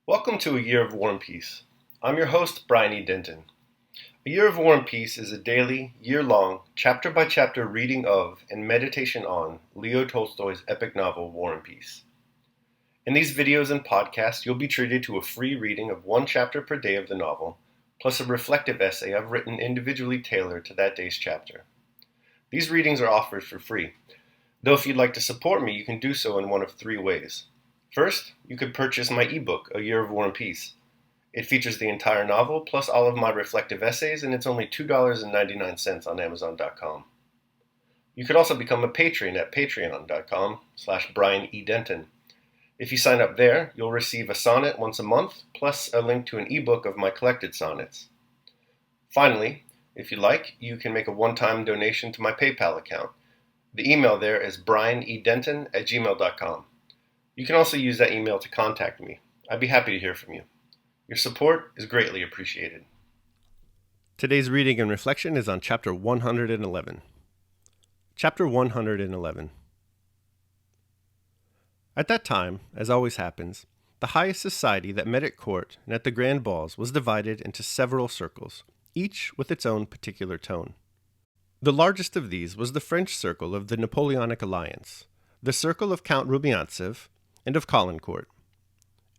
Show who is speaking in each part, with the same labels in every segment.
Speaker 1: Welcome to A Year of War and Peace. I'm your host, Brian E. Denton. A Year of War and Peace is a daily, year-long, chapter-by-chapter reading of and meditation on Leo Tolstoy's epic novel, War and Peace. In these videos and podcasts, you'll be treated to a free reading of one chapter per day of the novel, plus a reflective essay I've written individually tailored to that day's chapter. These readings are offered for free, though if you'd like to support me, you can do so in one of three ways. First, you could purchase my ebook, A Year of War and Peace. It features the entire novel, plus all of my reflective essays, and it's only $2.99 on Amazon.com. You could also become a patron at patreon.com/Brian E. Denton. If you sign up there, you'll receive a sonnet once a month, plus a link to an ebook of my collected sonnets. Finally, if you like, you can make a one-time donation to my PayPal account. The email there is brianedenton@gmail.com. You can also use that email to contact me. I'd be happy to hear from you. Your support is greatly appreciated. Today's reading and reflection is on Chapter 111. Chapter 111. At that time, as always happens, the highest society that met at court and at the grand balls was divided into several circles, each with its own particular tone. The largest of these was the French circle of the Napoleonic alliance, the circle of Count Rumiantsev, and of Caulaincourt.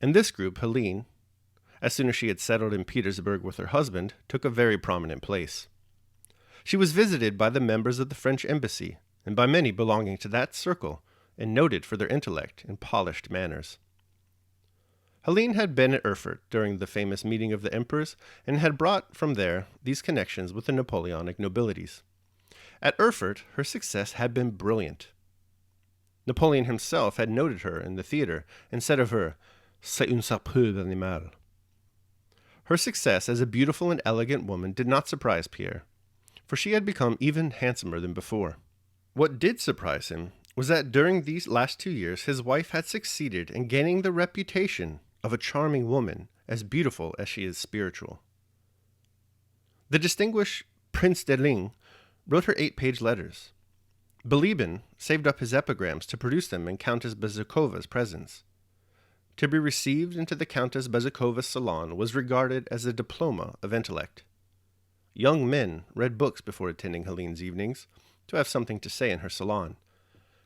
Speaker 1: In this group, Helene, as soon as she had settled in Petersburg with her husband, took a very prominent place. She was visited by the members of the French embassy, and by many belonging to that circle, and noted for their intellect and polished manners. Helene had been at Erfurt during the famous meeting of the emperors, and had brought from there these connections with the Napoleonic nobilities. At Erfurt, her success had been brilliant. Napoleon himself had noted her in the theater and said of her, "C'est une superbe animal." Her success as a beautiful and elegant woman did not surprise Pierre, for she had become even handsomer than before. What did surprise him was that during these last 2 years his wife had succeeded in gaining the reputation of a charming woman, as beautiful as she is spiritual. The distinguished Prince de Ligne wrote her 8-page letters. Bilibin saved up his epigrams to produce them in Countess Bezúkhova's presence. To be received into the Countess Bezúkhova's salon was regarded as a diploma of intellect. Young men read books before attending Helene's evenings to have something to say in her salon,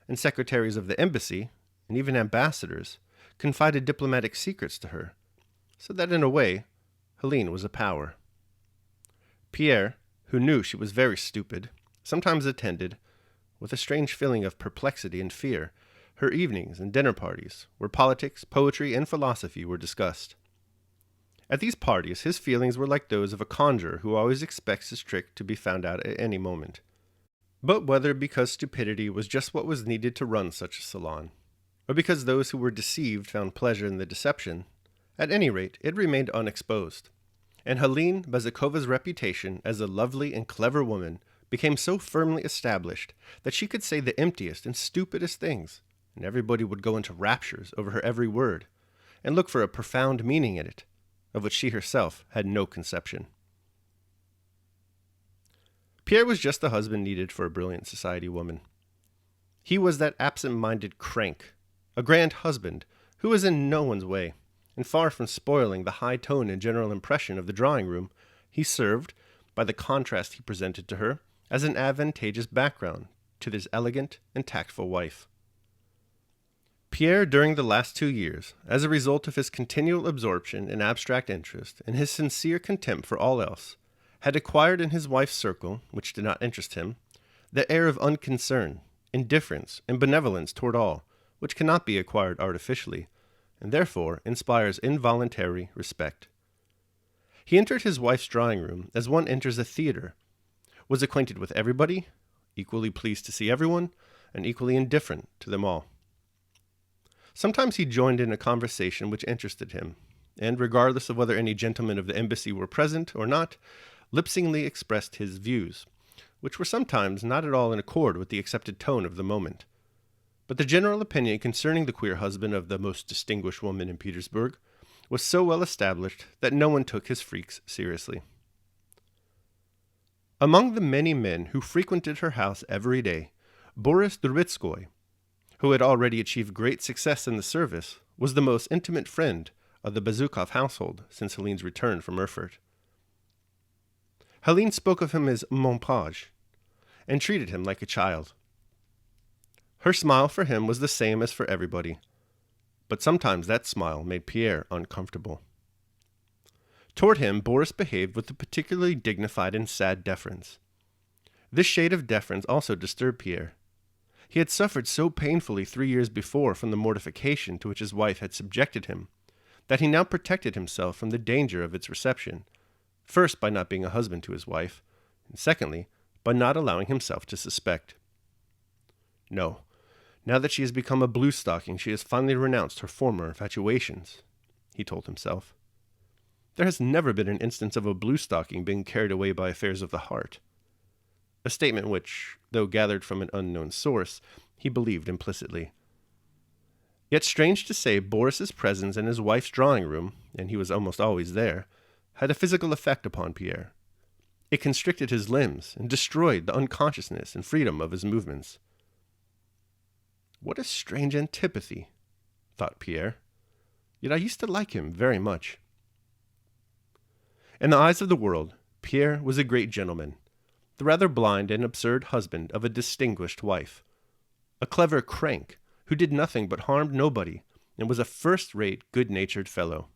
Speaker 1: and secretaries of the embassy, and even ambassadors, confided diplomatic secrets to her, so that in a way, Helene was a power. Pierre, who knew she was very stupid, sometimes attended, with a strange feeling of perplexity and fear, her evenings and dinner parties, where politics, poetry, and philosophy were discussed. At these parties, his feelings were like those of a conjurer who always expects his trick to be found out at any moment. But whether because stupidity was just what was needed to run such a salon, or because those who were deceived found pleasure in the deception, at any rate, it remained unexposed, and Helene Bezúkhova's reputation as a lovely and clever woman became so firmly established that she could say the emptiest and stupidest things, and everybody would go into raptures over her every word, and look for a profound meaning in it, of which she herself had no conception. Pierre was just the husband needed for a brilliant society woman. He was that absent-minded crank, a grand husband, who was in no one's way, and far from spoiling the high tone and general impression of the drawing-room, he served, by the contrast he presented to her, as an advantageous background to this elegant and tactful wife. Pierre, during the last 2 years, as a result of his continual absorption in abstract interest and his sincere contempt for all else, had acquired in his wife's circle, which did not interest him, the air of unconcern, indifference, and benevolence toward all, which cannot be acquired artificially, and therefore inspires involuntary respect. He entered his wife's drawing-room as one enters a theater, was acquainted with everybody, equally pleased to see everyone, and equally indifferent to them all. Sometimes he joined in a conversation which interested him, and regardless of whether any gentlemen of the embassy were present or not, lipsingly expressed his views, which were sometimes not at all in accord with the accepted tone of the moment. But the general opinion concerning the queer husband of the most distinguished woman in Petersburg was so well established that no one took his freaks seriously. Among the many men who frequented her house every day, Boris Drubetskoy, who had already achieved great success in the service, was the most intimate friend of the Bezukov household since Helene's return from Erfurt. Helene spoke of him as mon page, and treated him like a child. Her smile for him was the same as for everybody, but sometimes that smile made Pierre uncomfortable. Toward him, Boris behaved with a particularly dignified and sad deference. This shade of deference also disturbed Pierre. He had suffered so painfully 3 years before from the mortification to which his wife had subjected him, that he now protected himself from the danger of its reception, first by not being a husband to his wife, and secondly, by not allowing himself to suspect. No, now that she has become a blue-stocking, she has finally renounced her former infatuations, he told himself. There has never been an instance of a blue-stocking being carried away by affairs of the heart. A statement which, though gathered from an unknown source, he believed implicitly. Yet strange to say, Boris's presence in his wife's drawing room, and he was almost always there, had a physical effect upon Pierre. It constricted his limbs and destroyed the unconsciousness and freedom of his movements. What a strange antipathy, thought Pierre. Yet I used to like him very much. In the eyes of the world, Pierre was a great gentleman, the rather blind and absurd husband of a distinguished wife, a clever crank who did nothing but harmed nobody and was a first-rate, good-natured fellow.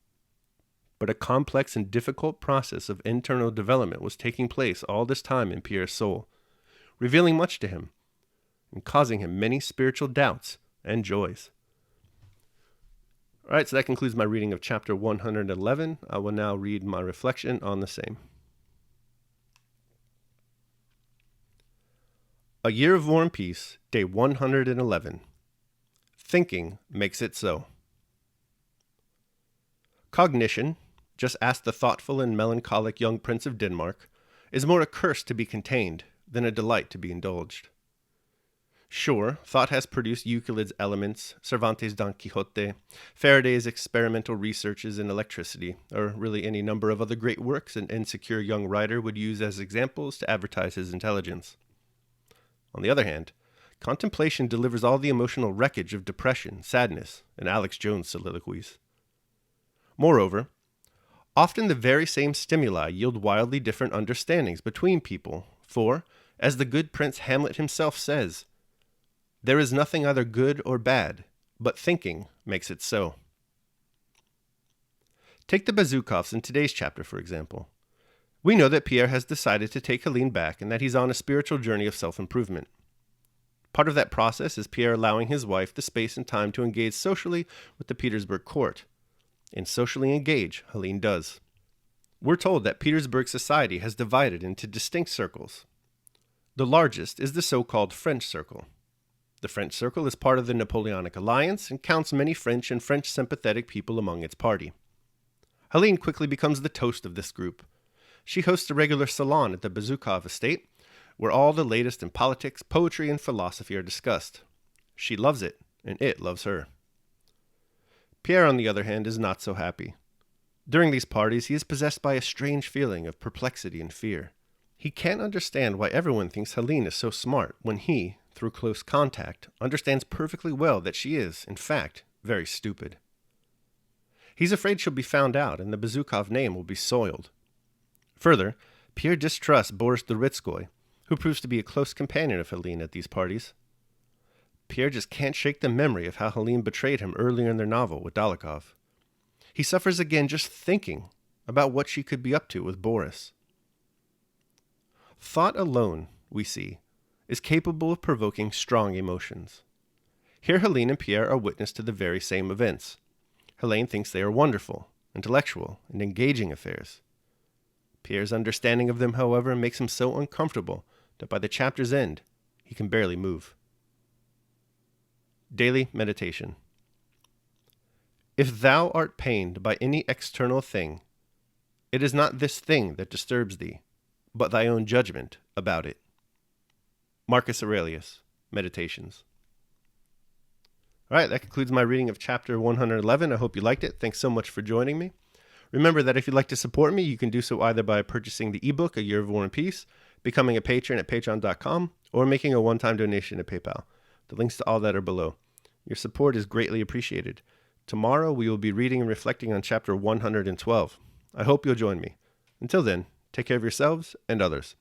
Speaker 1: But a complex and difficult process of internal development was taking place all this time in Pierre's soul, revealing much to him, and causing him many spiritual doubts and joys. All right, so that concludes my reading of chapter 111. I will now read my reflection on the same. A Year of War and Peace, Day 111. Thinking makes it so. Cognition, just ask the thoughtful and melancholic young Prince of Denmark, is more a curse to be contained than a delight to be indulged. Sure, thought has produced Euclid's Elements, Cervantes' Don Quixote, Faraday's experimental researches in electricity, or really any number of other great works an insecure young writer would use as examples to advertise his intelligence. On the other hand, contemplation delivers all the emotional wreckage of depression, sadness, and Alex Jones soliloquies. Moreover, often the very same stimuli yield wildly different understandings between people, for, as the good Prince Hamlet himself says, there is nothing either good or bad, but thinking makes it so. Take the Bezukovs in today's chapter, for example. We know that Pierre has decided to take Helene back and that he's on a spiritual journey of self-improvement. Part of that process is Pierre allowing his wife the space and time to engage socially with the Petersburg court. And socially engage, Helene does. We're told that Petersburg society has divided into distinct circles. The largest is the so-called French Circle. The French Circle is part of the Napoleonic Alliance and counts many French and French-sympathetic people among its party. Helene quickly becomes the toast of this group. She hosts a regular salon at the Bezukov estate, where all the latest in politics, poetry, and philosophy are discussed. She loves it, and it loves her. Pierre, on the other hand, is not so happy. During these parties, he is possessed by a strange feeling of perplexity and fear. He can't understand why everyone thinks Helene is so smart when he, through close contact, understands perfectly well that she is, in fact, very stupid. He's afraid she'll be found out and the Bezukov name will be soiled. Further, Pierre distrusts Boris Dorotskoy, who proves to be a close companion of Helene at these parties. Pierre just can't shake the memory of how Helene betrayed him earlier in their novel with Dolokhov. He suffers again just thinking about what she could be up to with Boris. Thought alone, we see, is capable of provoking strong emotions. Here Helene and Pierre are witness to the very same events. Helene thinks they are wonderful, intellectual, and engaging affairs. Pierre's understanding of them, however, makes him so uncomfortable that by the chapter's end, he can barely move. Daily Meditation. If thou art pained by any external thing, it is not this thing that disturbs thee, but thy own judgment about it. Marcus Aurelius, Meditations. All right, that concludes my reading of chapter 111. I hope you liked it. Thanks so much for joining me. Remember that if you'd like to support me, you can do so either by purchasing the ebook, A Year of War and Peace, becoming a patron at patreon.com, or making a one-time donation at PayPal. The links to all that are below. Your support is greatly appreciated. Tomorrow we will be reading and reflecting on chapter 112. I hope you'll join me. Until then, take care of yourselves and others.